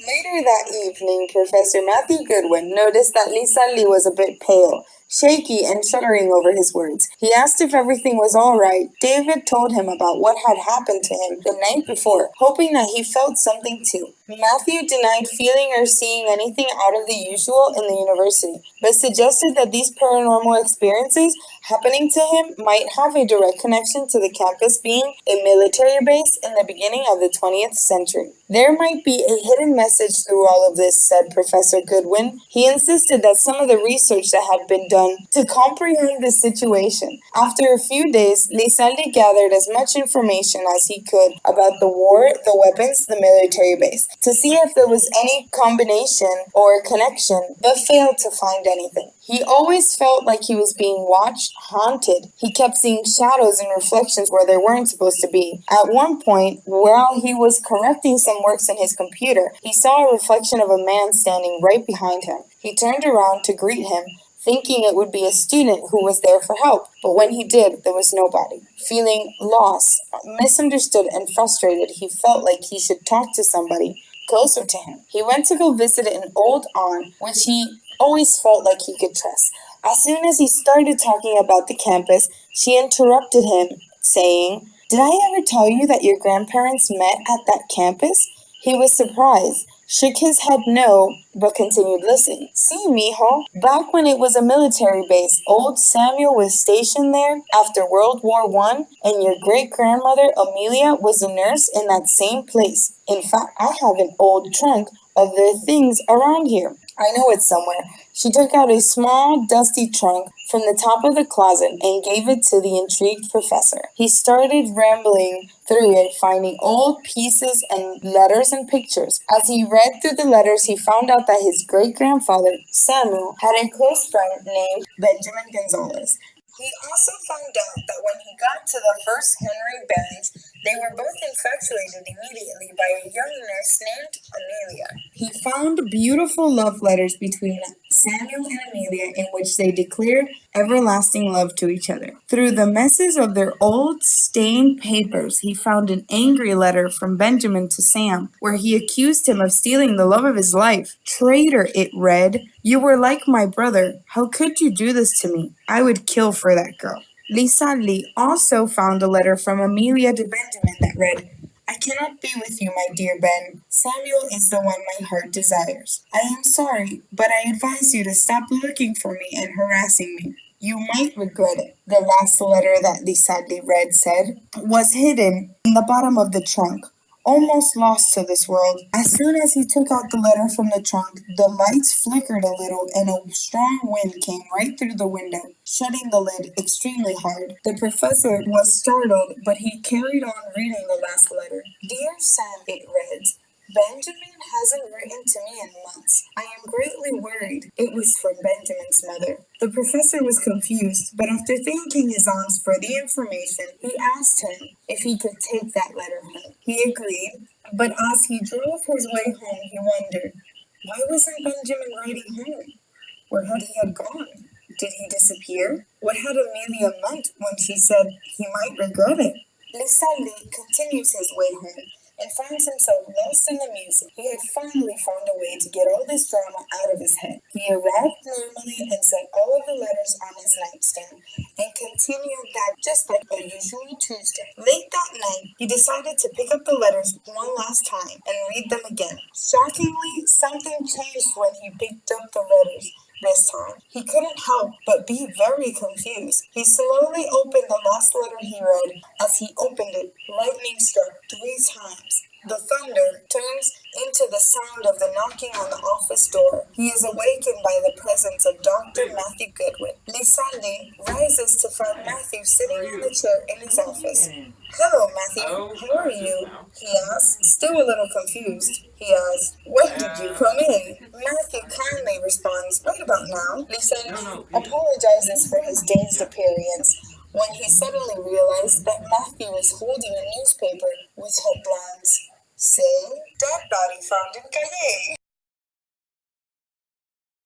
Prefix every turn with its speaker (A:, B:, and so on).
A: Later that evening, Professor Matthew Goodwin noticed that Lisa Lee was a bit pale, shaky, and shuddering over his words. He asked if everything was all right. David told him about what had happened to him the night before, hoping that he felt something too. Matthew denied feeling or seeing anything out of the usual in the university, but suggested that these paranormal experiences happening to him might have a direct connection to the campus being a military base in the beginning of the 20th century. There might be a hidden message through all of this, said Professor Goodwin. He insisted that some of the research that had been done to comprehend the situation. After a few days, Lizalde gathered as much information as he could about the war, the weapons, the military base, to see if there was any combination or connection, but failed to find anything. He always felt like he was being watched, haunted. He kept seeing shadows and reflections where there weren't supposed to be. At one point, while he was correcting some works in his computer, he saw a reflection of a man standing right behind him. He turned around to greet him, thinking it would be a student who was there for help, but when he did, there was nobody. Feeling lost, misunderstood, and frustrated, he felt like he should talk to somebody closer to him. He went to go visit an old aunt, which he always felt like he could trust. As soon as he started talking about the campus, she interrupted him, saying, "Did I ever tell you that your grandparents met at that campus?" He was surprised, shook his head no, but continued listening. "See, mijo, back when it was a military base, old Samuel was stationed there after World War I, and your great-grandmother Amelia was a nurse in that same place. In fact, I have an old trunk of their things around here. I know it's somewhere." She took out a small, dusty trunk from the top of the closet and gave it to the intrigued professor. He started rambling through it, finding old pieces and letters and pictures. As he read through the letters, he found out that his great-grandfather, Samuel, had a close friend named Benjamin Gonzalez. He also found out that when he got to the first Henry Band, they were both infatuated immediately by a young nurse named Amelia. He found beautiful love letters between Samuel and Amelia in which they declared everlasting love to each other. Through the messes of their old stained papers, he found an angry letter from Benjamin to Sam, where he accused him of stealing the love of his life. "Traitor," it read. "You were like my brother. How could you do this to me? I would kill for that girl." Lisa Lee also found a letter from Amelia to Benjamin that read, "I cannot be with you, my dear Ben. Samuel is the one my heart desires. I am sorry, but I advise you to stop looking for me and harassing me. You might regret it." The last letter that Lisa Lee read said, "Was hidden in the bottom of the trunk, almost lost to this world." As soon as he took out the letter from the trunk, the lights flickered a little and a strong wind came right through the window, shutting the lid extremely hard. The professor was startled, but he carried on reading the last letter. "Dear Sam," it read, "Benjamin hasn't written to me in months. I am greatly worried." It was from Benjamin's mother. The professor was confused, but after thanking his aunts for the information, he asked him if he could take that letter home. He agreed, but as he drove his way home, he wondered, why wasn't Benjamin writing home? Where had he gone? Did he disappear? What had Amelia meant when she said he might regret it? Lisa Lee continues his way home and finds himself lost in the music. He had finally found a way to get all this drama out of his head. He arrived normally and set all of the letters on his nightstand and continued that just like a usual Tuesday. Late that night, he decided to pick up the letters one last time and read them again. Shockingly, something changed when he picked up the letters. This time, he couldn't help but be very confused. He slowly opened the last letter he read. As he opened it, lightning struck 3 times. The thunder turns into the sound of the knocking on the office door. He is awakened by the presence of Dr. Matthew Goodwin. Lisande rises to find Matthew sitting on the chair in his office. "Hello, Matthew. How are you?" he asked, still a little confused. He asked, "When did you come in?" Matthew kindly responds, "Right about now." Lisande apologizes for his dazed appearance when he suddenly realized that Matthew was holding a newspaper with headlines saying, "Dead body found in Calle."